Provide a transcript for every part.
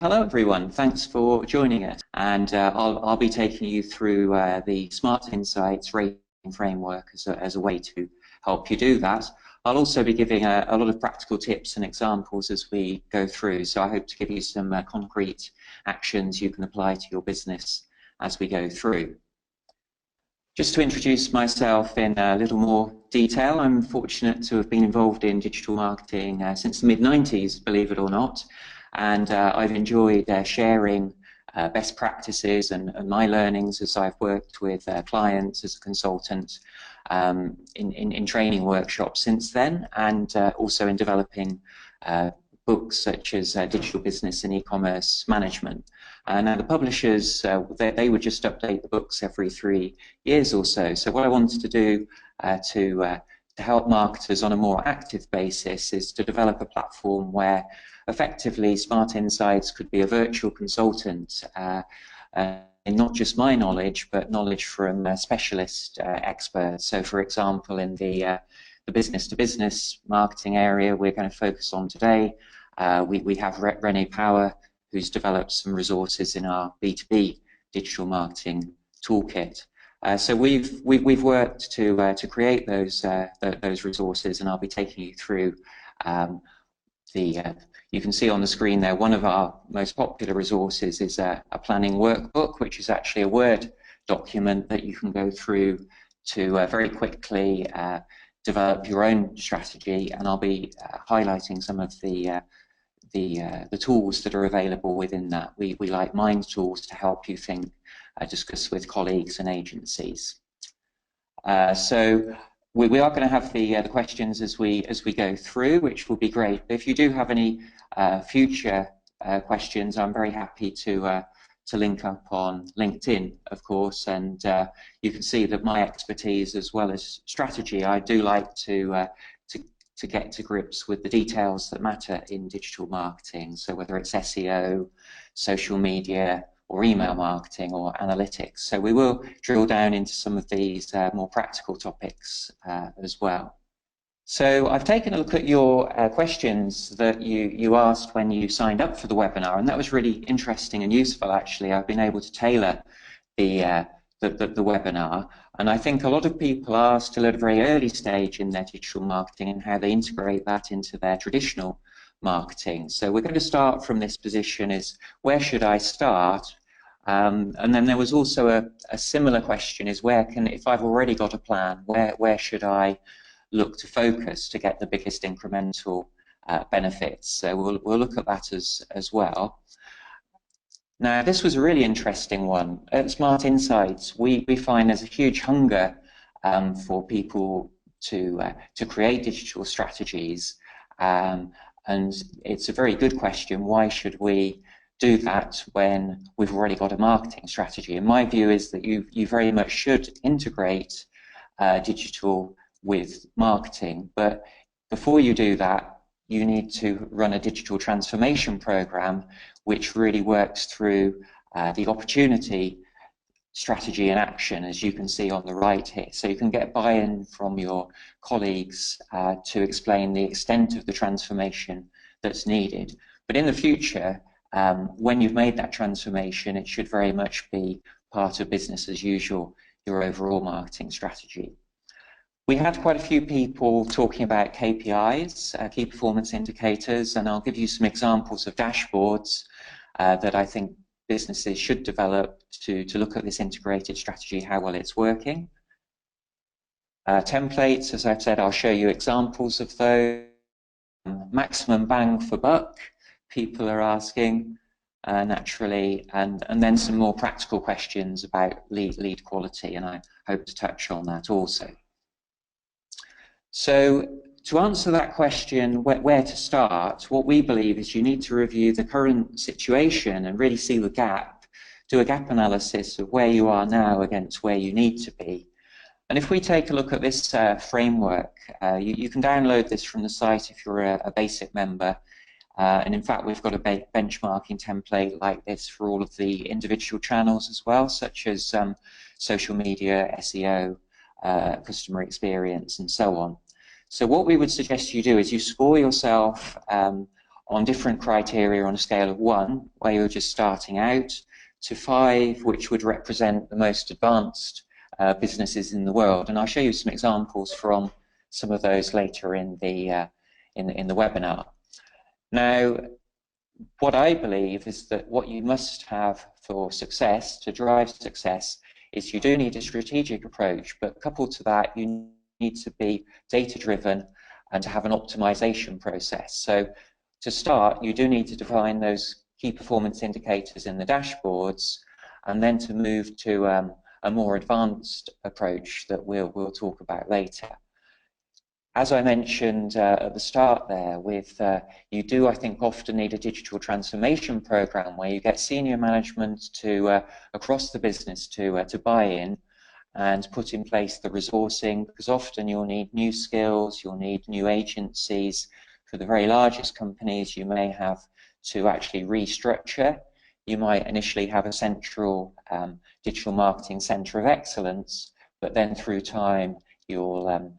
Hello everyone, thanks for joining us, and I'll be taking you through the Smart Insights rating framework as a way to help you do that. I'll also be giving a lot of practical tips and examples as we go through, so I hope to give you some concrete actions you can apply to your business as we go through. Just to introduce myself in a little more detail, I'm fortunate to have been involved in digital marketing since the mid-90s, believe it or not, and I've enjoyed sharing best practices and my learnings as I've worked with clients as a consultant in training workshops since then, and also in developing books such as Digital Business and E-Commerce Management. Now the publishers, they would just update the books every 3 years or so. So what I wanted to do to help marketers on a more active basis is to develop a platform where effectively Smart Insights could be a virtual consultant in not just my knowledge, but knowledge from specialist experts. So for example, in the business-to-business marketing area we're going to focus on today, we have Renee Power, who's developed some resources in our B2B digital marketing toolkit. So we've worked to create those resources, and I'll be taking you through you can see on the screen there, one of our most popular resources is a planning workbook, which is actually a Word document that you can go through to very quickly develop your own strategy, and I'll be highlighting some of the tools that are available within that. We like mind tools to help you think, discuss with colleagues and agencies. So we are going to have the questions as we go through, which will be great. If you do have any future questions, I'm very happy to link up on LinkedIn, of course, and you can see that my expertise as well as strategy, I do like to get to grips with the details that matter in digital marketing. So whether it's SEO, social media, or email marketing or analytics. So we will drill down into some of these more practical topics as well. So I've taken a look at your questions that you asked when you signed up for the webinar, and that was really interesting and useful actually. I've been able to tailor the webinar, and I think a lot of people are still at a very early stage in their digital marketing and how they integrate that into their traditional marketing. So we're going to start from this position is, where should I start? And then there was also a similar question is, if I've already got a plan, where should I look to focus to get the biggest incremental benefits? So we'll look at that as well. Now this was a really interesting one. At Smart Insights we find there's a huge hunger for people to create digital strategies, and it's a very good question. Why should we do that when we've already got a marketing strategy? And my view is that you very much should integrate digital with marketing, but before you do that, you need to run a digital transformation program which really works through the opportunity, strategy and action, as you can see on the right here. So you can get buy-in from your colleagues to explain the extent of the transformation that's needed. But in the future, when you've made that transformation, it should very much be part of business as usual, your overall marketing strategy. We had quite a few people talking about KPIs, key performance indicators, and I'll give you some examples of dashboards that I think businesses should develop to look at this integrated strategy, how well it's working. Templates, as I've said, I'll show you examples of those. Maximum bang for buck, people are asking naturally, and then some more practical questions about lead quality, and I hope to touch on that also. So to answer that question, where to start, what we believe is you need to review the current situation and really see the gap, do a gap analysis of where you are now against where you need to be. And if we take a look at this framework, you can download this from the site if you're a basic member. And in fact, we've got a benchmarking template like this for all of the individual channels as well, such as social media, SEO, customer experience, and so on. So what we would suggest you do is you score yourself on different criteria on a scale of 1, where you're just starting out, to 5, which would represent the most advanced businesses in the world. And I'll show you some examples from some of those later in the webinar. Now, what I believe is that what you must have for success, to drive success, is you do need a strategic approach, but coupled to that, you need to be data-driven and to have an optimization process. So to start, you do need to define those key performance indicators in the dashboards, and then to move to a more advanced approach that we'll talk about later. As I mentioned at the start there, you do, I think, often need a digital transformation program where you get senior management to across the business to buy in and put in place the resourcing, because often you'll need new skills, you'll need new agencies. For the very largest companies, you may have to actually restructure. You might initially have a central digital marketing center of excellence, but then through time you'll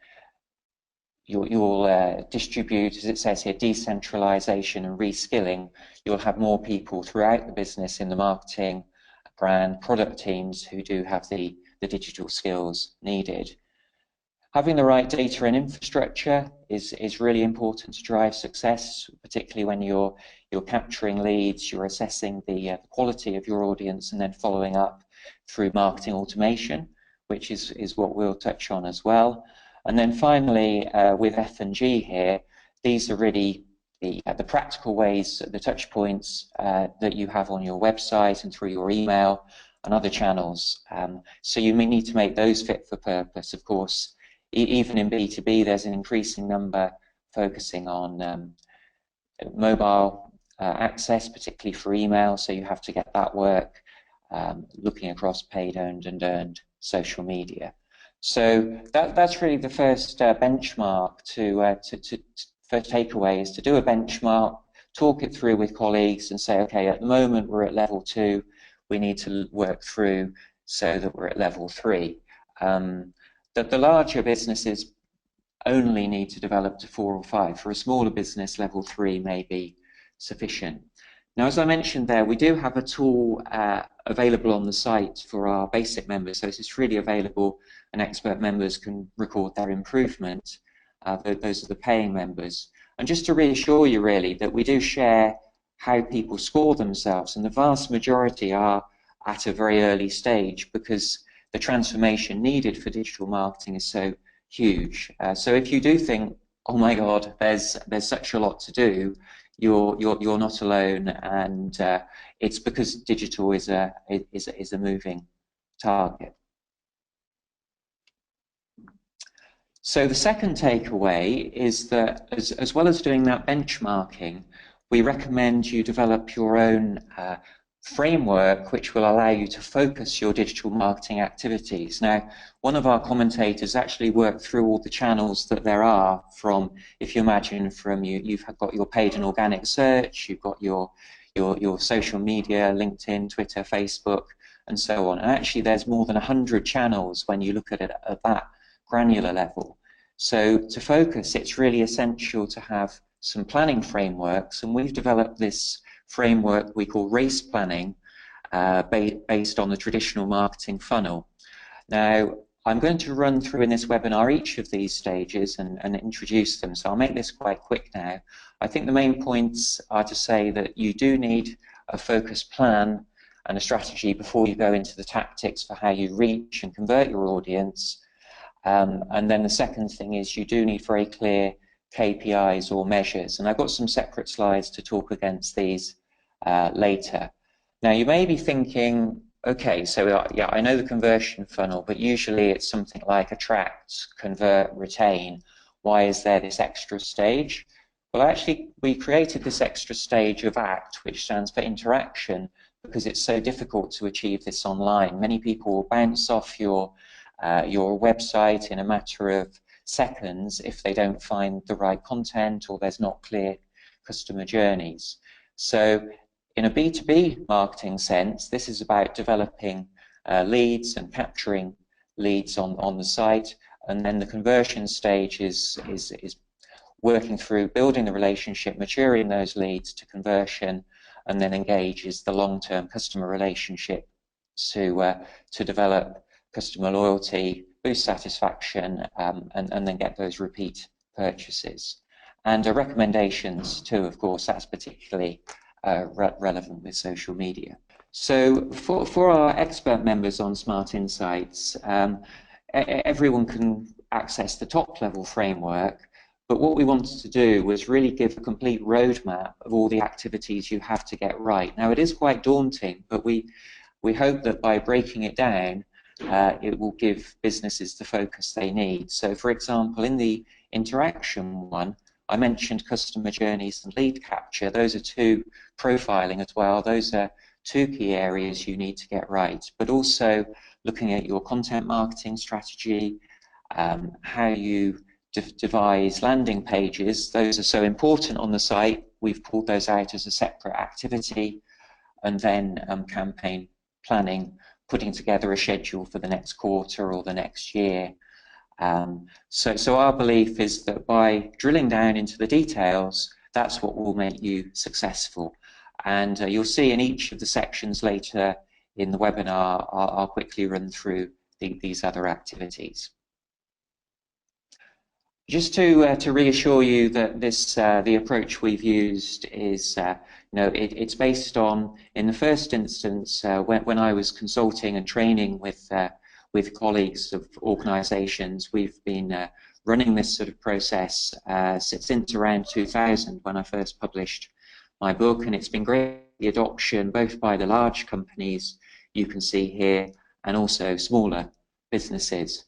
distribute, as it says here, decentralization and reskilling. You'll have more people throughout the business in the marketing, brand, product teams who do have the digital skills needed. Having the right data and infrastructure is really important to drive success, particularly when you're capturing leads, you're assessing the quality of your audience, and then following up through marketing automation, which is what we'll touch on as well. And then finally, with F&G here, these are really the practical ways, the touch points that you have on your website and through your email and other channels. So you may need to make those fit for purpose. Of course, even in B2B, there's an increasing number focusing on mobile access, particularly for email, so you have to get that work looking across paid, owned and earned social media. So that's really the first benchmark first takeaway, is to do a benchmark, talk it through with colleagues and say, okay, at the moment we're at level 2, we need to work through so that we're at level 3. The larger businesses only need to develop to 4 or 5. For a smaller business, level 3 may be sufficient. Now, as I mentioned there, we do have a tool available on the site for our basic members, so it's really available and expert members can record their improvement. Those are the paying members. And just to reassure you really that we do share how people score themselves, and the vast majority are at a very early stage because the transformation needed for digital marketing is so huge. So if you do think, oh my God, there's such a lot to do, you're not alone, and it's because digital is a moving target. So the second takeaway is that as well as doing that benchmarking, we recommend you develop your own framework which will allow you to focus your digital marketing activities. Now, one of our commentators actually worked through all the channels that there are, from, if you imagine, from you've got your paid and organic search, you've got your social media, LinkedIn, Twitter, Facebook, and so on. And actually there's more than 100 channels when you look at it at that granular level. So to focus, it's really essential to have some planning frameworks, and we've developed this framework we call RACE planning, based on the traditional marketing funnel. Now, I'm going to run through in this webinar each of these stages and introduce them, so I'll make this quite quick now. I think the main points are to say that you do need a focused plan and a strategy before you go into the tactics for how you reach and convert your audience. And then the second thing is you do need very clear KPIs or measures, and I've got some separate slides to talk against these later. Now, you may be thinking, okay, so yeah, I know the conversion funnel, but usually it's something like attract, convert, retain. Why is there this extra stage? Well, actually, we created this extra stage of ACT, which stands for interaction, because it's so difficult to achieve this online. Many people will bounce off your website in a matter of seconds if they don't find the right content or there's not clear customer journeys. So in a B2B marketing sense, this is about developing leads and capturing leads on the site, and then the conversion stage is working through building the relationship, maturing those leads to conversion, and then engages the long-term customer relationship to develop customer loyalty, boost satisfaction, and then get those repeat purchases. And recommendations too, of course, that's particularly relevant with social media. So for our expert members on Smart Insights, everyone can access the top level framework, but what we wanted to do was really give a complete roadmap of all the activities you have to get right. Now, it is quite daunting, but we hope that by breaking it down, it will give businesses the focus they need. So, for example, in the interaction one, I mentioned customer journeys and lead capture. Those are two, profiling as well. Those are two key areas you need to get right, but also looking at your content marketing strategy, how you devise landing pages. Those are so important on the site. We've pulled those out as a separate activity, and then campaign planning, putting together a schedule for the next quarter or the next year. So our belief is that by drilling down into the details, that's what will make you successful. And you'll see in each of the sections later in the webinar, I'll quickly run through these other activities. Just to reassure you that this the approach we've used is it's based on, in the first instance, when I was consulting and training with colleagues of organisations, we've been running this sort of process since around 2000 when I first published my book, and it's been great, the adoption both by the large companies you can see here and also smaller businesses.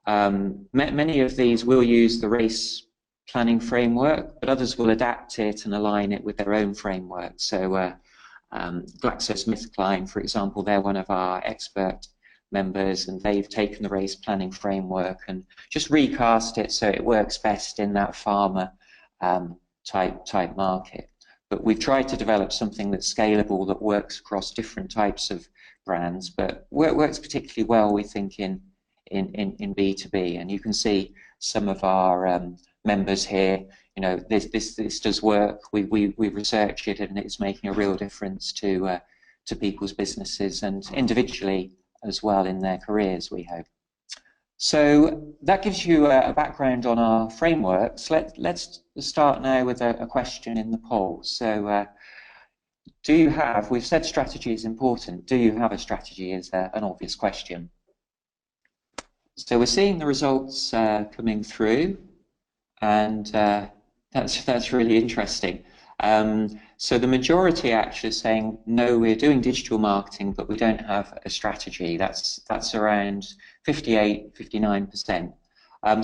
Many of these will use the RACE planning framework, but others will adapt it and align it with their own framework. So GlaxoSmithKline, for example, they're one of our expert members, and they've taken the RACE planning framework and just recast it so it works best in that pharma type market. But we've tried to develop something that's scalable, that works across different types of brands, but works particularly well, we think, in B2B. And you can see some of our members here. This does work. We researched it, and it's making a real difference to people's businesses and individually as well in their careers, we hope. So that gives you a background on our frameworks. Let's start now with a question in the poll. So do you have, we've said strategy is important, do you have a strategy is an obvious question. So we're seeing the results coming through, and that's really interesting. So the majority actually is saying, no, we're doing digital marketing, but we don't have a strategy. That's around 58, 59%.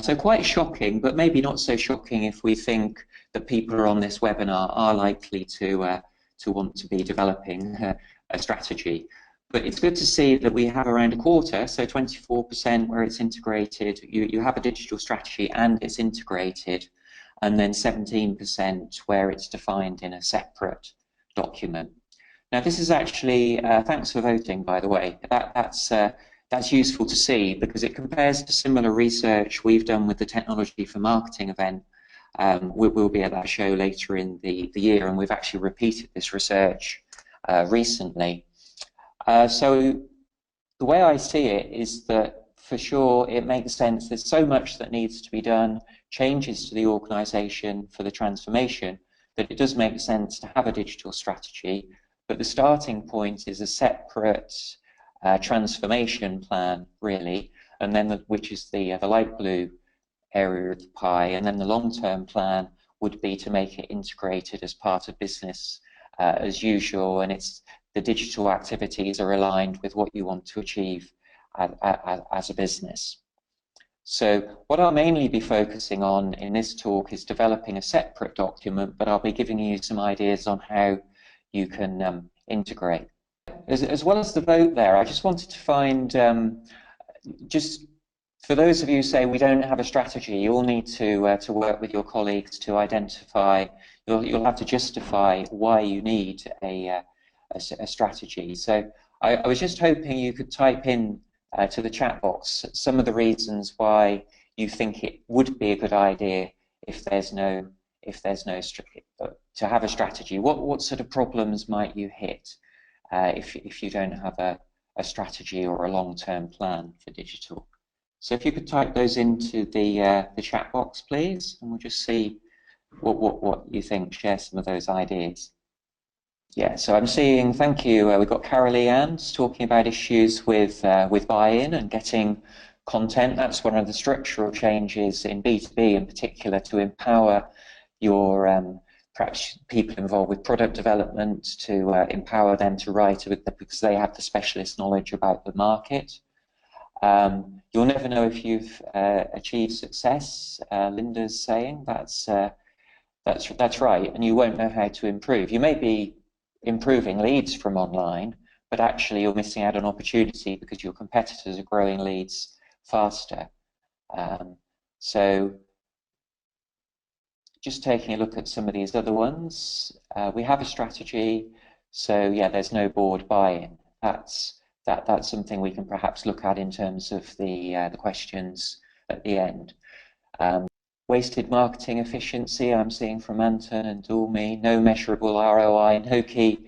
So quite shocking, but maybe not so shocking if we think that people are on this webinar are likely to want to be developing a strategy. But it's good to see that we have around a quarter, so 24% where it's integrated. You have a digital strategy and it's integrated, and then 17% where it's defined in a separate document. Now this is actually, thanks for voting, by the way. That's useful to see because it compares to similar research we've done with the Technology for Marketing event. We'll be at that show later in the year, and we've actually repeated this research recently. So the way I see it is that for sure it makes sense. There's so much that needs to be done, changes to the organisation for the transformation, that it does make sense to have a digital strategy. But the starting point is a separate transformation plan, really, and then which is the light blue area of the pie, and then the long-term plan would be to make it integrated as part of business as usual, and it's the digital activities are aligned with what you want to achieve as a business. So what I'll mainly be focusing on in this talk is developing a separate document, but I'll be giving you some ideas on how you can integrate. As well as the vote there, I just wanted to find, just for those of you who say we don't have a strategy, you'll need to work with your colleagues to identify, you'll have to justify why you need a strategy. So I was just hoping you could type in to the chat box some of the reasons why you think it would be a good idea if there's no to have a strategy? What sort of problems might you hit if you don't have a strategy or a long-term plan for digital? So if you could type those into the chat box, please, and we'll just see what you think. Share some of those ideas. Yeah, so I'm seeing, thank you, we've got Carolee Ann's talking about issues with buy-in and getting content. That's one of the structural changes in B2B in particular, to empower your perhaps people involved with product development, to empower them to write because they have the specialist knowledge about the market. You'll never know if you've achieved success, Linda's saying. That's right, and you won't know how to improve. You may be improving leads from online, but actually you're missing out on opportunity because your competitors are growing leads faster. So just taking a look at some of these other ones, we have a strategy, so yeah, there's no board buy-in. That's something we can perhaps look at in terms of the questions at the end. Wasted marketing efficiency, I'm seeing from Anton and Dulmi, no measurable ROI, no key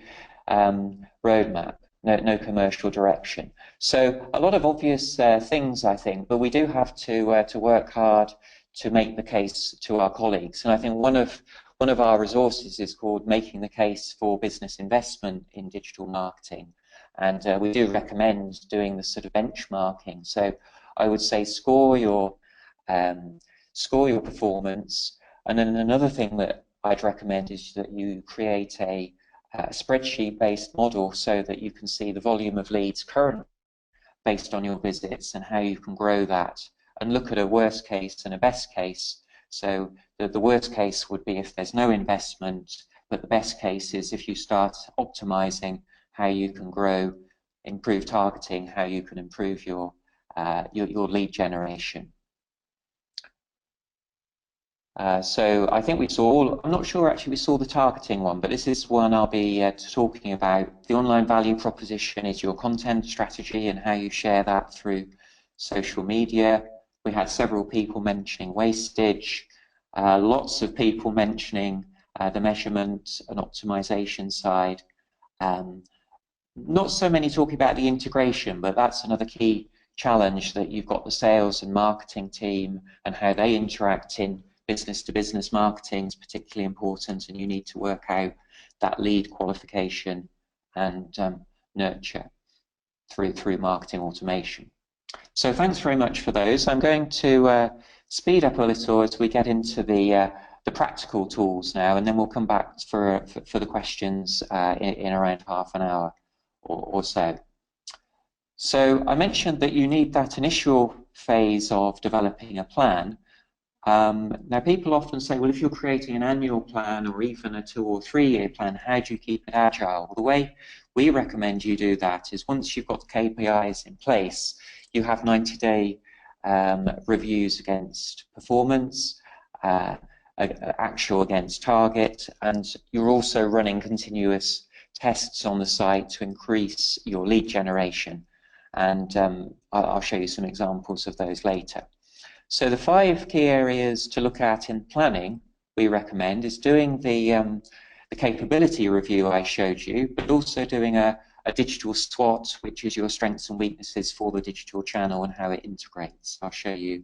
roadmap, no commercial direction. So a lot of obvious things, I think, but we do have to work hard to make the case to our colleagues. And I think one of our resources is called Making the Case for Business Investment in Digital Marketing. And we do recommend doing the sort of benchmarking. So I would say score your performance, and then another thing that I'd recommend is that you create a spreadsheet-based model so that you can see the volume of leads currently based on your visits and how you can grow that, and look at a worst case and a best case. So the worst case would be if there's no investment, but the best case is if you start optimizing how you can grow, improve targeting, how you can improve your lead generation. So I think we saw, I'm not sure actually we saw the targeting one, but this is one I'll be talking about. The online value proposition is your content strategy and how you share that through social media. We had several people mentioning wastage, lots of people mentioning the measurement and optimization side. Not so many talking about the integration, but that's another key challenge, that you've got the sales and marketing team and how they interact in business-to-business marketing is particularly important, and you need to work out that lead qualification and nurture through marketing automation. So thanks very much for those. I'm going to speed up a little as we get into the practical tools now, and then we'll come back for the questions in around half an hour or so. So I mentioned that you need that initial phase of developing a plan. Now people often say, well, if you're creating an annual plan or even a 2 or 3 year plan, how do you keep it agile? Well, the way we recommend you do that is once you've got the KPIs in place, you have 90-day reviews against performance, actual against target, and you're also running continuous tests on the site to increase your lead generation. And I'll show you some examples of those later. So the 5 key areas to look at in planning we recommend is doing the capability review I showed you, but also doing a digital SWOT, which is your strengths and weaknesses for the digital channel and how it integrates. I'll show you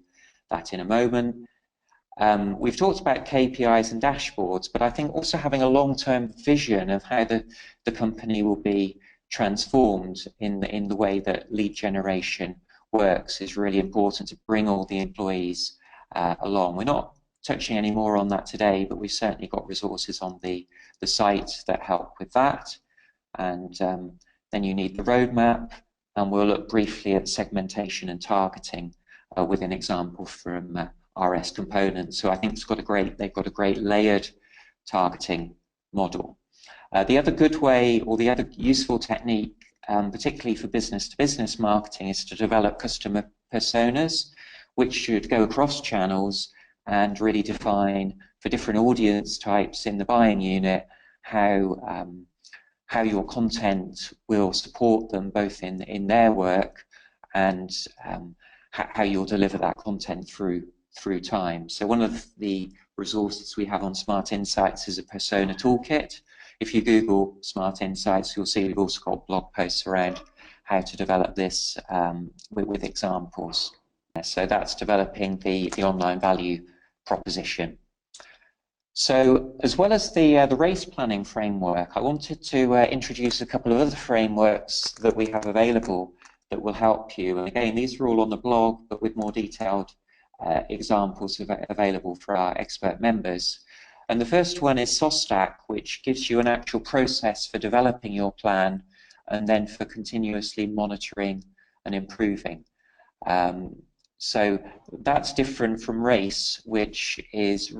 that in a moment. We've talked about KPIs and dashboards, but I think also having a long-term vision of how the company will be transformed in the way that lead generation works is really important, to bring all the employees along. We're not touching any more on that today, but we've certainly got resources on the site that help with that. And then you need the roadmap, and we'll look briefly at segmentation and targeting with an example from RS Components. So I think they've got a great layered targeting model. The other good way, or the other useful technique, particularly for business-to-business marketing, is to develop customer personas, which should go across channels and really define for different audience types in the buying unit how your content will support them both in their work and how you'll deliver that content through through time. So one of the resources we have on Smart Insights is a persona toolkit. If you Google Smart Insights, you'll see we've also got blog posts around how to develop this with examples. So that's developing the online value proposition. So as well as the RACE planning framework, I wanted to introduce a couple of other frameworks that we have available that will help you. And again, these are all on the blog, but with more detailed examples available for our expert members. And the first one is SOSTAC, which gives you an actual process for developing your plan and then for continuously monitoring and improving. So that's different from RACE, which is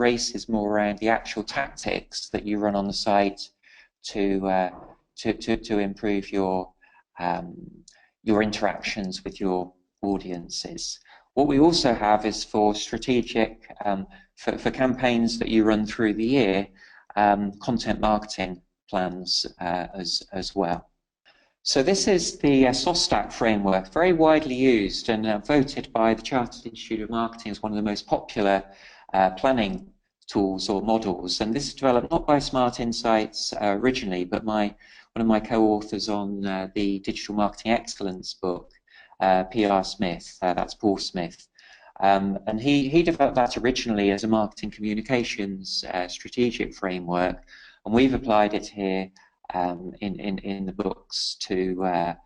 more around the actual tactics that you run on the site to improve your interactions with your audiences. What we also have is for strategic, for campaigns that you run through the year, content marketing plans as well. So this is the SOSTAC framework, very widely used and voted by the Chartered Institute of Marketing as one of the most popular planning tools or models. And this is developed not by Smart Insights originally, but one of my co-authors on the Digital Marketing Excellence book, PR Smith, that's Paul Smith. And he developed that originally as a marketing communications strategic framework, and we've applied it here in the books to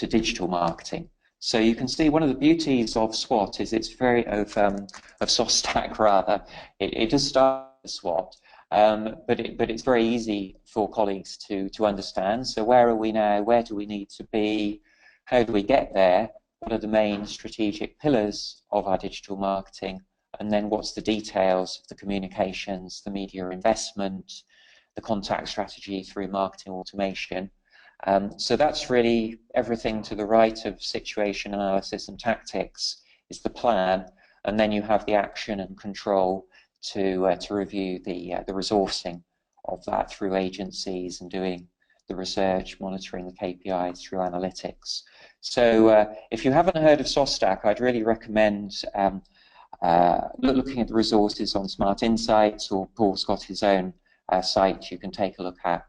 digital marketing. So you can see one of the beauties of SWOT is it's of SOSTAC rather. It does start with SWOT, but it's very easy for colleagues to understand. So where are we now? Where do we need to be? How do we get there? What are the main strategic pillars of our digital marketing? And then what's the details of the communications, the media investment, the contact strategy through marketing automation. So that's really everything to the right of situation analysis and tactics is the plan, and then you have the action and control to review the resourcing of that through agencies and doing the research, monitoring the KPIs through analytics. So if you haven't heard of SOSTAC, I'd really recommend looking at the resources on Smart Insights, or Paul's got his own site you can take a look at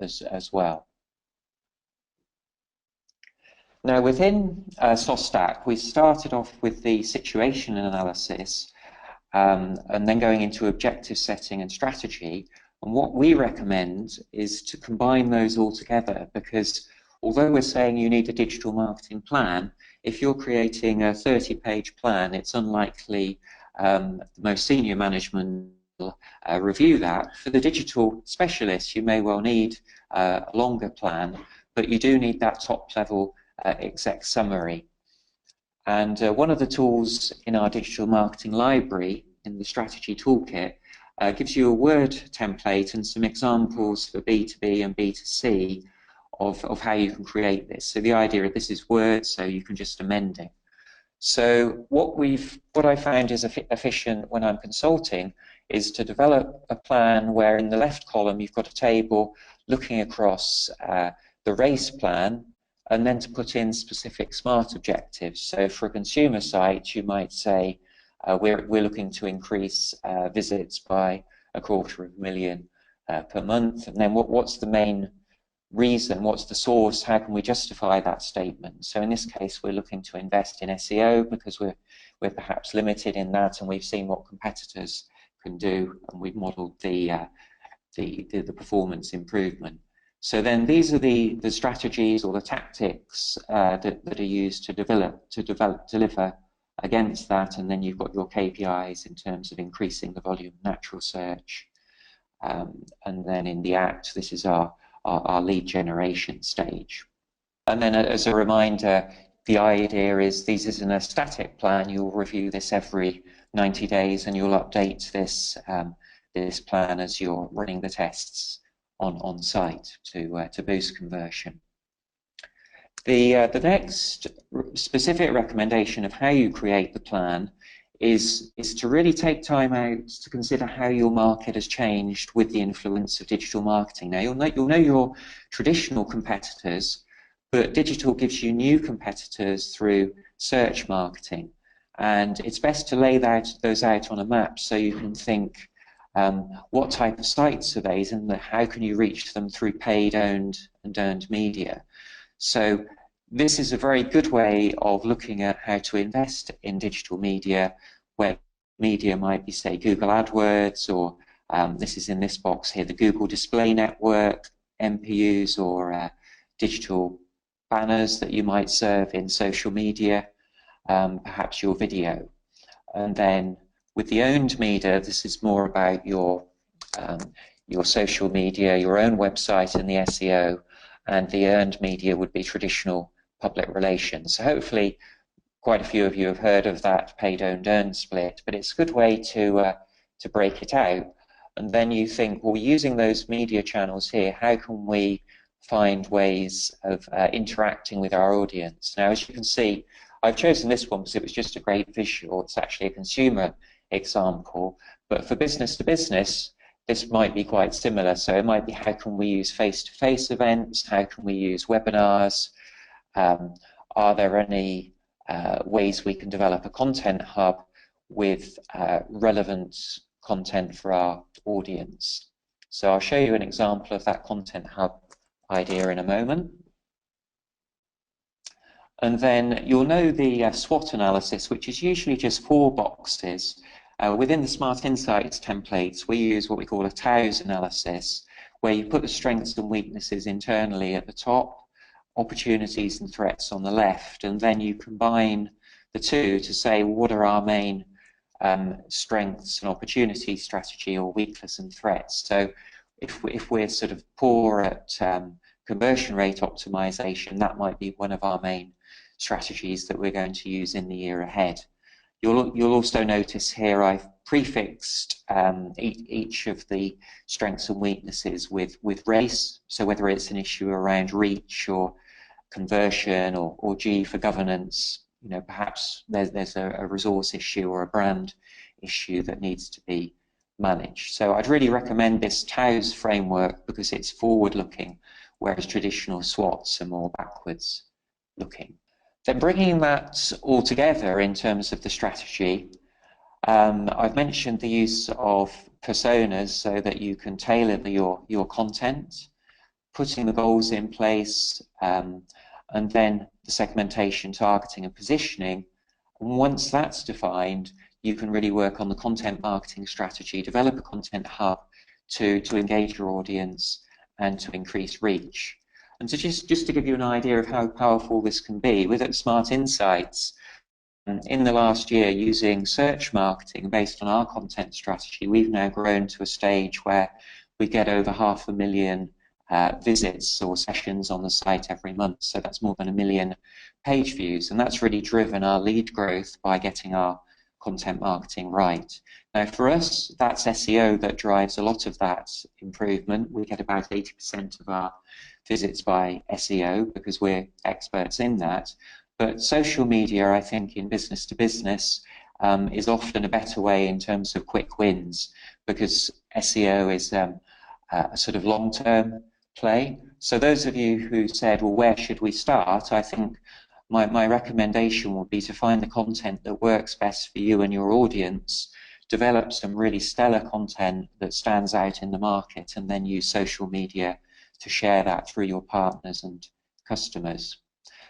as well. Now within SOSTAC, we started off with the situation analysis and then going into objective setting and strategy. And what we recommend is to combine those all together, because although we're saying you need a digital marketing plan, if you're creating a 30-page plan, it's unlikely the most senior management will review that. For the digital specialists, you may well need a longer plan, but you do need that top-level exec summary. And one of the tools in our digital marketing library, in the strategy toolkit, gives you a Word template and some examples for B2B and B2C of how you can create this. So the idea of this is Word, so you can just amend it. So what I found is efficient when I'm consulting is to develop a plan where in the left column you've got a table looking across the RACE plan, and then to put in specific SMART objectives. So for a consumer site, you might say we're looking to increase visits by 250,000 per month, and then what's the main reason, what's the source, how can we justify that statement? So in this case, we're looking to invest in SEO because we're perhaps limited in that, and we've seen what competitors can do, and we've modeled the performance improvement. So then these are the strategies or the tactics that are used to deliver against that, and then you've got your KPIs in terms of increasing the volume of natural search, and then in the act, this is our lead generation stage. And then as a reminder, the idea is this isn't a static plan. You'll review this every 90 days and you'll update this this plan as you're running the tests on site to boost conversion. The next specific recommendation of how you create the plan is to really take time out to consider how your market has changed with the influence of digital marketing. Now you'll know your traditional competitors, but digital gives you new competitors through search marketing. And it's best to lay those out on a map so you can think what type of sites are these, and how can you reach them through paid, owned and earned media. So this is a very good way of looking at how to invest in digital media, where media might be, say, Google AdWords, or this is in this box here, the Google Display Network, MPUs, or digital banners that you might serve in social media, perhaps your video. And then with the owned media, this is more about your social media, your own website and the SEO, and the earned media would be traditional public relations. So hopefully quite a few of you have heard of that paid, owned, earned split, but it's a good way to break it out. And then you think, well, using those media channels here, how can we find ways of interacting with our audience? Now, as you can see, I've chosen this one because it was just a great visual. It's actually a consumer example, but for business to business, this might be quite similar. So it might be, how can we use face-to-face events? How can we use webinars? Are there any ways we can develop a content hub with relevant content for our audience? So I'll show you an example of that content hub idea in a moment. And then you'll know the SWOT analysis, which is usually just 4 boxes. Within the Smart Insights templates, we use what we call a TOWS analysis, where you put the strengths and weaknesses internally at the top, opportunities and threats on the left, and then you combine the two to say, well, what are our main strengths and opportunity strategy, or weakness and threats. So if we're sort of poor at conversion rate optimization, that might be one of our main strategies that we're going to use in the year ahead. You'll also notice here I've prefixed each of the strengths and weaknesses with RACE, so whether it's an issue around reach or conversion, or G for governance, you know, perhaps there's a resource issue or a brand issue that needs to be managed. So I'd really recommend this TOWS framework because it's forward-looking, whereas traditional SWOTs are more backwards-looking. Then bringing that all together in terms of the strategy, I've mentioned the use of personas so that you can tailor your content, putting the goals in place, and then the segmentation, targeting and positioning. And once that's defined, you can really work on the content marketing strategy, develop a content hub to engage your audience and to increase reach. And so just to give you an idea of how powerful this can be, with Smart Insights, in the last year, using search marketing based on our content strategy, we've now grown to a stage where we get over 500,000 visits or sessions on the site every month. So that's more than 1 million page views, and that's really driven our lead growth by getting our content marketing right. Now for us, that's SEO that drives a lot of that improvement. We get about 80% of our visits by SEO because we're experts in that. But social media, I think, in business to business is often a better way in terms of quick wins, because SEO is a sort of long-term play. So those of you who said, well, where should we start? I think my recommendation would be to find the content that works best for you and your audience, develop some really stellar content that stands out in the market, and then use social media to share that through your partners and customers.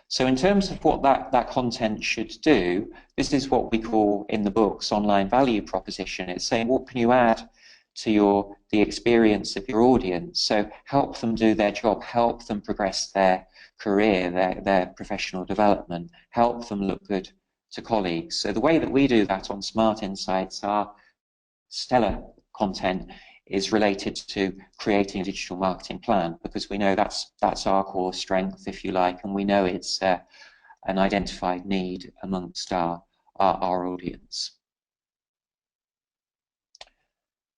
So in terms of what that content should do, this is what we call in the books online value proposition. It's saying, what can you add to the experience of your audience? So help them do their job, help them progress their career, their professional development, help them look good to colleagues. So the way that we do that on Smart Insights, our stellar content is related to creating a digital marketing plan, because we know that's our core strength, if you like, and we know it's an identified need amongst our audience.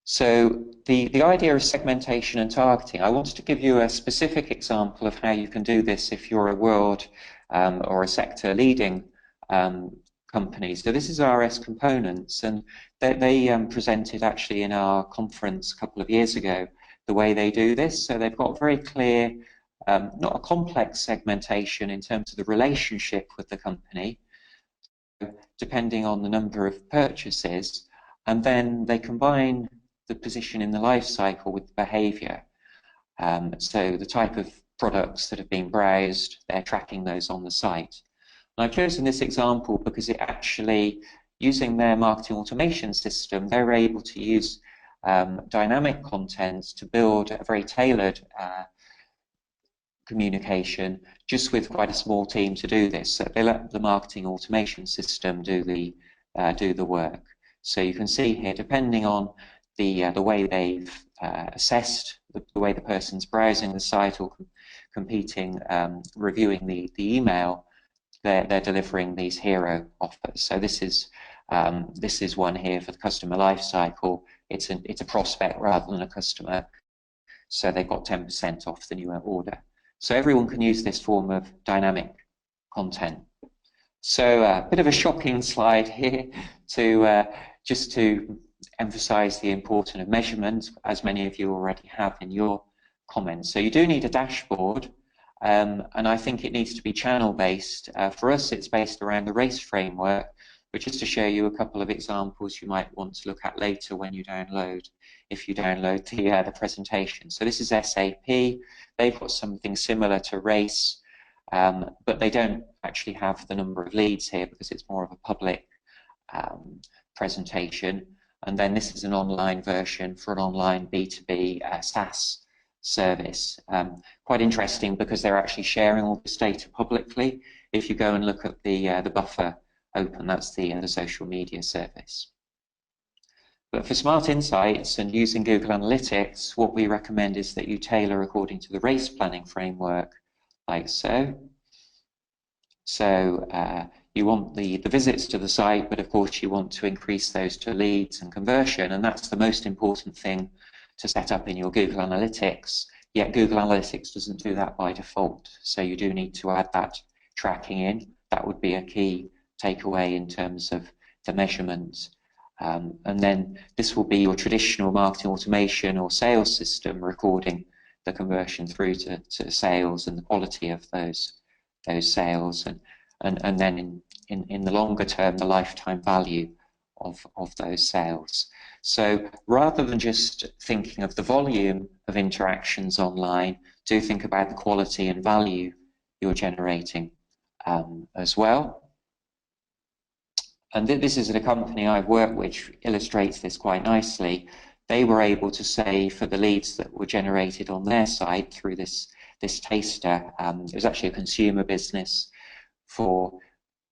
So the idea of segmentation and targeting, I wanted to give you a specific example of how you can do this if you're a world or a sector leading company. So this is RS Components, and they presented actually in our conference a couple of years ago the way they do this. So they've got very clear, not a complex segmentation in terms of the relationship with the company, depending on the number of purchases, and then they combine the position in the life cycle with the behavior. So the type of products that have been browsed, they're tracking those on the site. And I've chosen this example because it actually, using their marketing automation system, they're able to use dynamic content to build a very tailored communication just with quite a small team to do this. So they let the marketing automation system do the work. So you can see here, depending on the way they've assessed the way the person's browsing the site or competing, reviewing the email, they're delivering these hero offers. So this is one here for the customer life cycle. It's a prospect rather than a customer. So they've got 10% off the new order. So everyone can use this form of dynamic content. So a bit of a shocking slide here to just to emphasize the importance of measurement, as many of you already have in your comments. So you do need a dashboard, and I think it needs to be channel-based. For us, it's based around the RACE framework, but just to show you a couple of examples you might want to look at later when you download, if you download the presentation. So this is SAP. They've got something similar to RACE, but they don't actually have the number of leads here because it's more of a public presentation. And then this is an online version for an online B2B SaaS service. Quite interesting because they're actually sharing all this data publicly. If you go and look at the buffer open, that's the social media service. But for smart insights and using Google Analytics, what we recommend is that you tailor according to the RACE planning framework, like so. So you want the visits to the site, but of course you want to increase those to leads and conversion, and that's the most important thing to set up in your Google Analytics. Yet Google Analytics doesn't do that by default, so you do need to add that tracking in. That would be a key takeaway in terms of the measurement. And then this will be your traditional marketing automation or sales system recording the conversion through to sales and the quality of those sales, and then in the longer term, the lifetime value of those sales. So rather than just thinking of the volume of interactions online, do think about the quality and value you're generating as well. And this is a company I've worked with which illustrates this quite nicely. They were able to say for the leads that were generated on their site through this taster, it was actually a consumer business for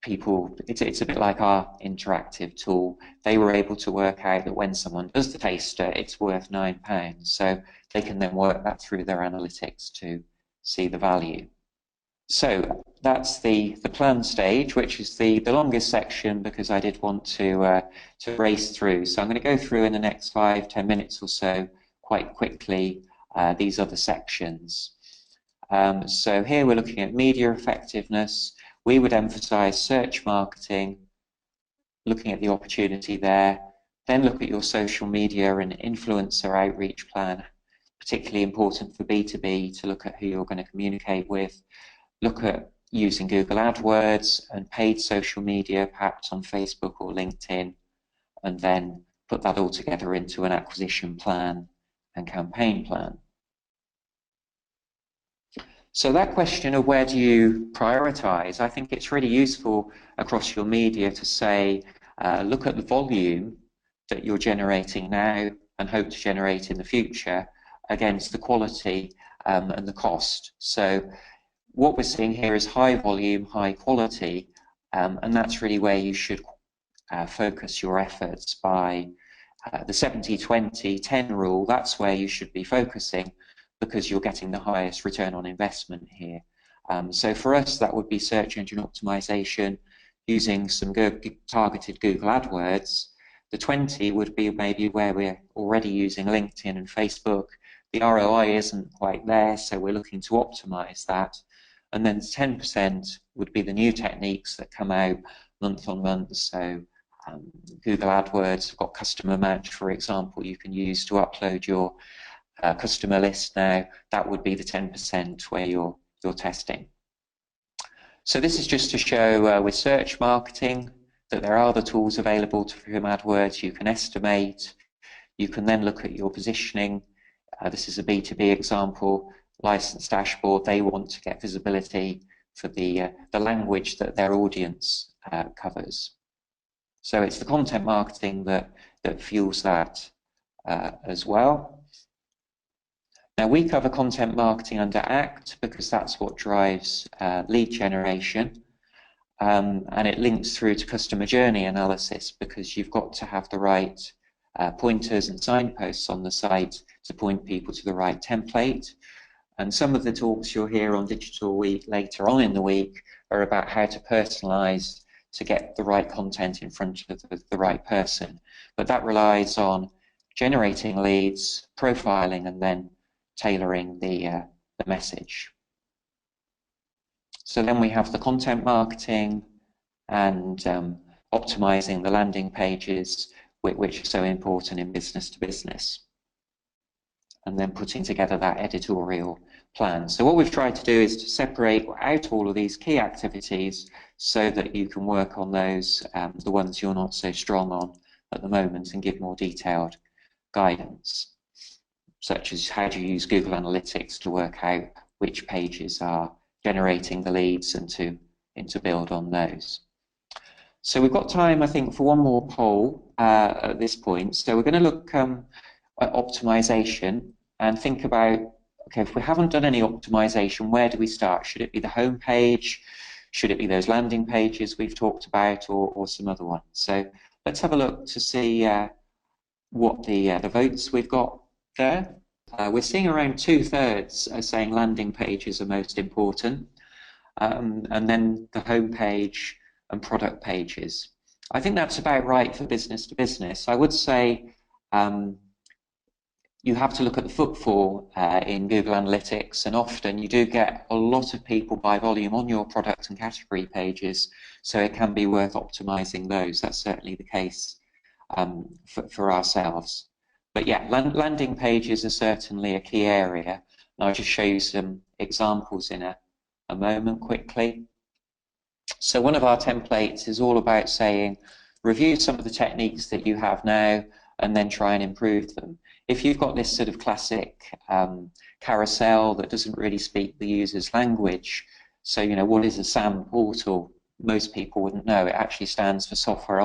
people. It's a bit like our interactive tool. They were able to work out that when someone does the taster, it's worth £9. So they can then work that through their analytics to see the value. So that's the plan stage, which is the longest section because I did want to race through. So I'm going to go through in the next 5-10 minutes or so quite quickly these other sections. So here we're looking at media effectiveness. We would emphasize search marketing, looking at the opportunity there, then look at your social media and influencer outreach plan, particularly important for B2B to look at who you're going to communicate with. Look at using Google AdWords and paid social media, perhaps on Facebook or LinkedIn, and then put that all together into an acquisition plan and campaign plan. So that question of where do you prioritize, I think it's really useful across your media to say, look at the volume that you're generating now and hope to generate in the future against the quality and the cost. So what we're seeing here is high volume, high quality, and that's really where you should focus your efforts by the 70-20-10 rule. That's where you should be focusing because you're getting the highest return on investment here. So for us, that would be search engine optimization using some targeted Google AdWords. The 20 would be maybe where we're already using LinkedIn and Facebook. The ROI isn't quite there, so we're looking to optimize that. And then 10% would be the new techniques that come out month on month. So Google AdWords have got customer match, for example, you can use to upload your customer list now. That would be the 10% where you're testing. So this is just to show with search marketing, that there are the tools available from AdWords. You can estimate. You can then look at your positioning. This is a B2B example. License dashboard. They want to get visibility for the language that their audience covers. So it's the content marketing that fuels that as well. Now we cover content marketing under ACT because that's what drives lead generation, and it links through to customer journey analysis because you've got to have the right pointers and signposts on the site to point people to the right template. And some of the talks you'll hear on Digital Week later on in the week are about how to personalize to get the right content in front of the right person. But that relies on generating leads, profiling, and then tailoring the message. So then we have the content marketing and optimizing the landing pages, which are so important in business to business, and then putting together that editorial plan. So what we've tried to do is to separate out all of these key activities so that you can work on those, the ones you're not so strong on at the moment, and give more detailed guidance, such as how do you use Google Analytics to work out which pages are generating the leads and to build on those. So we've got time, I think, for one more poll at this point. So we're going to look at optimization and think about, okay, if we haven't done any optimization, where do we start? Should it be the home page? Should it be those landing pages we've talked about, or some other one? So let's have a look to see what the votes we've got there. We're seeing around 2/3 are saying landing pages are most important, and then the home page and product pages. I think that's about right for business to business. I would say you have to look at the footfall in Google Analytics, and often you do get a lot of people by volume on your product and category pages, so it can be worth optimizing those. That's certainly the case for ourselves. But yeah, landing pages are certainly a key area. And I'll just show you some examples in a moment quickly. So one of our templates is all about saying, review some of the techniques that you have now and then try and improve them. If you've got this sort of classic carousel that doesn't really speak the user's language, so you know, what is a SAM portal? Most people wouldn't know. It actually stands for Software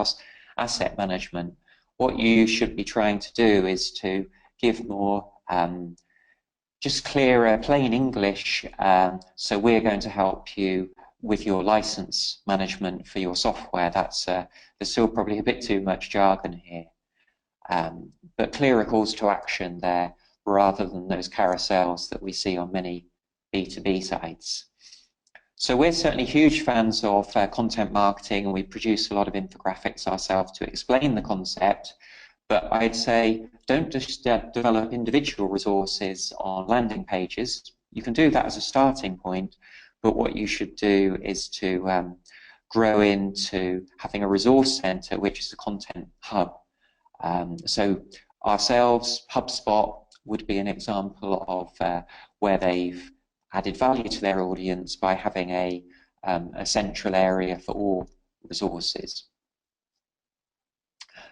Asset Management. What you should be trying to do is to give more just clearer, plain English. So we're going to help you with your license management for your software. That's there's still probably a bit too much jargon here, but clearer calls to action there rather than those carousels that we see on many B2B sites. So we're certainly huge fans of content marketing, and we produce a lot of infographics ourselves to explain the concept. But I'd say don't just develop individual resources on landing pages. You can do that as a starting point, but what you should do is to grow into having a resource center, which is a content hub. So ourselves, HubSpot would be an example of where they've added value to their audience by having a central area for all resources.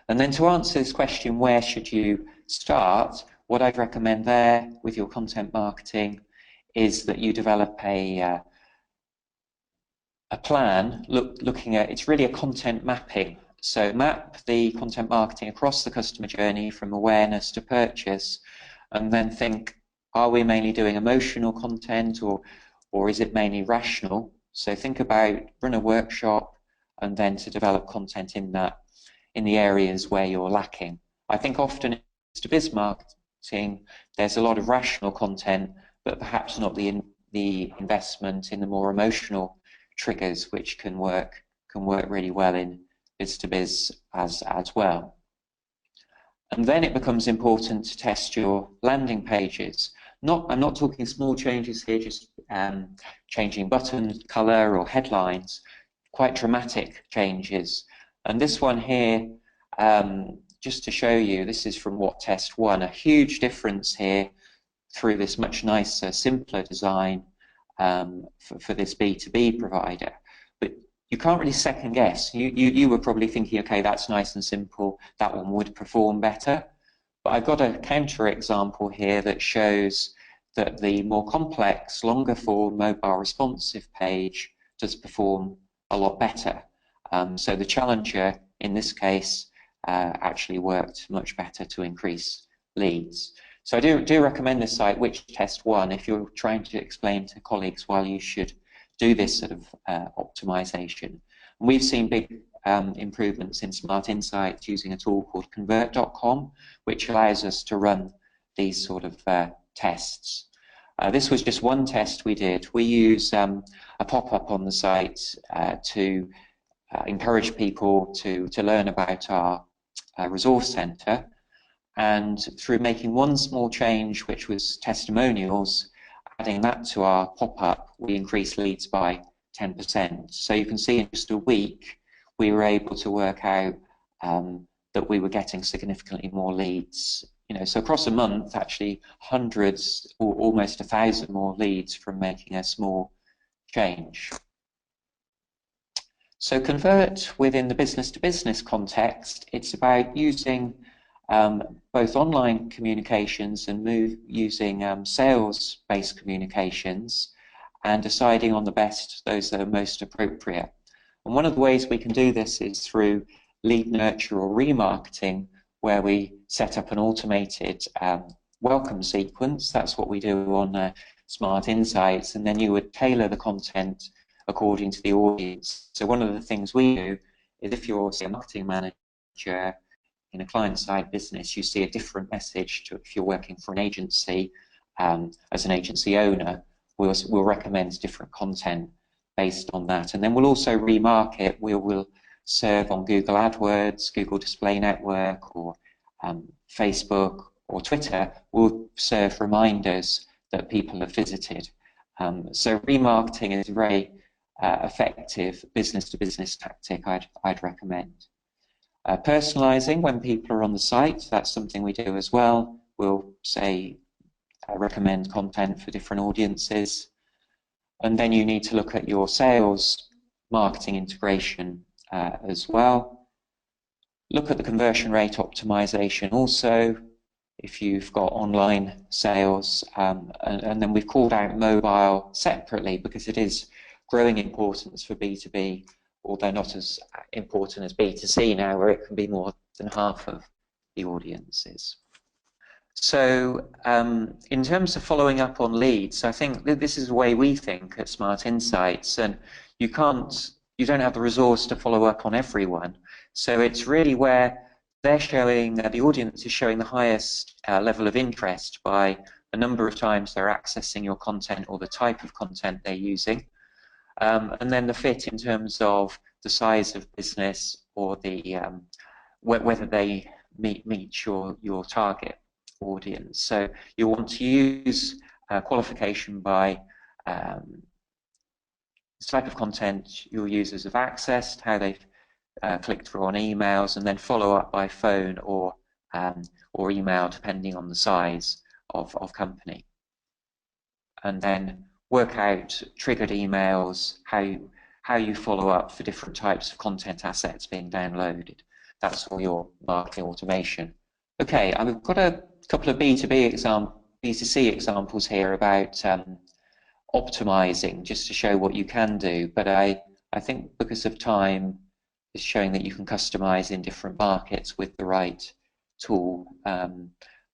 And then to answer this question, where should you start? What I'd recommend there with your content marketing is that you develop a plan looking at, it's really a content mapping. So map the content marketing across the customer journey from awareness to purchase, and then think, are we mainly doing emotional content or is it mainly rational? So think about, run a workshop, and then to develop content in the areas where you're lacking. I think often in business marketing there's a lot of rational content, but perhaps not the investment in the more emotional triggers, which can work really well in biz to biz as well. And then it becomes important to test your landing pages. I'm not talking small changes here, just changing button color or headlines, quite dramatic changes. And this one here, just to show you, this is from What Test 1, a huge difference here through this much nicer, simpler design for this B2B provider. But you can't really second guess. You were probably thinking, okay, that's nice and simple, that one would perform better. But I've got a counter example here that shows that the more complex, longer form mobile responsive page does perform a lot better. So the challenger in this case actually worked much better to increase leads. So I do recommend this site, Which Test One, if you're trying to explain to colleagues why you should do this sort of optimization. And we've seen big improvements in Smart Insights using a tool called convert.com, which allows us to run these sort of tests. This was just one test we did. We use a pop-up on the site to encourage people to learn about our resource centre, and through making one small change, which was testimonials, adding that to our pop-up, we increased leads by 10%. So you can see in just a week, we were able to work out that we were getting significantly more leads. So across a month, actually hundreds or almost 1,000 more leads from making a small change. So convert within the business-to-business context, it's about using both online communications and using sales-based communications and deciding on those that are most appropriate. And one of the ways we can do this is through lead nurture or remarketing, where we set up an automated welcome sequence. That's what we do on Smart Insights, and then you would tailor the content according to the audience. So one of the things we do is, if you're a marketing manager in a client-side business, you see a different message to if you're working for an agency. As an agency owner, we'll recommend different content based on that. And then we'll also remarket. We'll serve on Google AdWords, Google Display Network, or Facebook or Twitter. We'll serve reminders that people have visited. So remarketing is a very effective business-to-business tactic I'd recommend. Personalizing when people are on the site, that's something we do as well. We'll say recommend content for different audiences. And then you need to look at your sales marketing integration as well. Look at the conversion rate optimization also, if you've got online sales. And then we've called out mobile separately because it is growing importance for B2B, although not as important as B2C now, where it can be more than half of the audiences. So in terms of following up on leads, I think this is the way we think at Smart Insights, and you don't have the resource to follow up on everyone. So it's really where they're showing, the audience is showing the highest level of interest by the number of times they're accessing your content or the type of content they're using. And then the fit in terms of the size of business or the whether they meet your target audience. So you want to use qualification by the type of content your users have accessed, how they've clicked through on emails, and then follow up by phone or email, depending on the size of company. And then work out triggered emails, how you follow up for different types of content assets being downloaded. That's all your marketing automation. Okay, I've got a couple of B2C examples here about optimizing, just to show what you can do. But I think because of time, it's showing that you can customize in different markets with the right tool.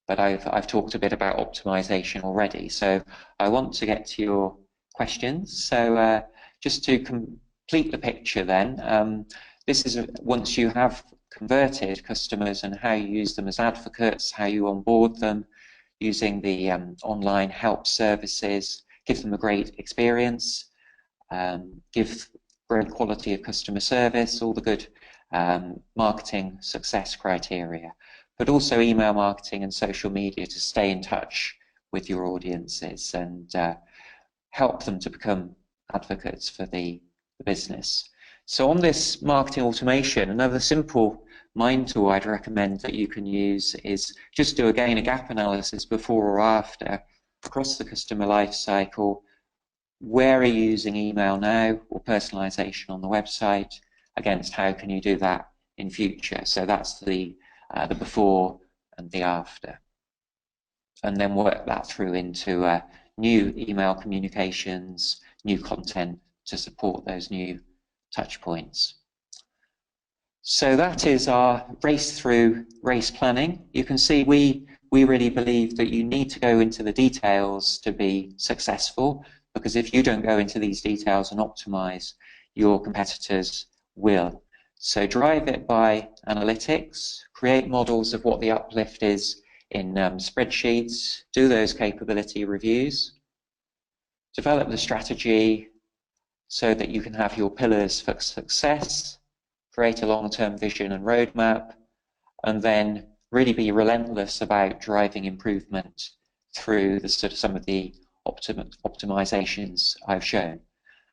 But I've talked a bit about optimization already. So I want to get to your questions. So just to complete the picture then, this is once you have converted customers and how you use them as advocates, how you onboard them using the online help services, give them a great experience, give great quality of customer service, all the good marketing success criteria, but also email marketing and social media to stay in touch with your audiences and help them to become advocates for the business. So on this marketing automation, another simple mind tool I'd recommend that you can use is just do again a gap analysis before or after across the customer life cycle. Where are you using email now, or personalization on the website against how can you do that in future. So that's the before and the after. And then work that through into new email communications, new content to support those new touch points. So that is our race through race planning. You can see we really believe that you need to go into the details to be successful, because if you don't go into these details and optimize, your competitors will. So drive it by analytics, create models of what the uplift is in spreadsheets, do those capability reviews, develop the strategy so that you can have your pillars for success, create a long-term vision and roadmap, and then really be relentless about driving improvement through the some of the optimizations I've shown.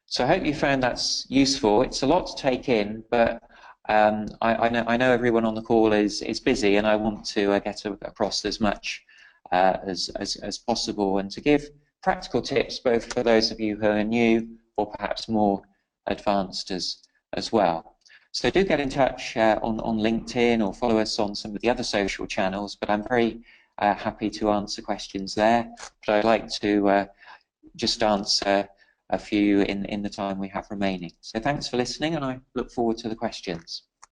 So I hope you found that's useful. It's a lot to take in, but I know everyone on the call is busy, and I want to get across as much as possible, and to give practical tips both for those of you who are new or perhaps more advanced as well. So do get in touch on LinkedIn or follow us on some of the other social channels, but I'm very happy to answer questions there. But I'd like to just answer a few in the time we have remaining. So thanks for listening, and I look forward to the questions.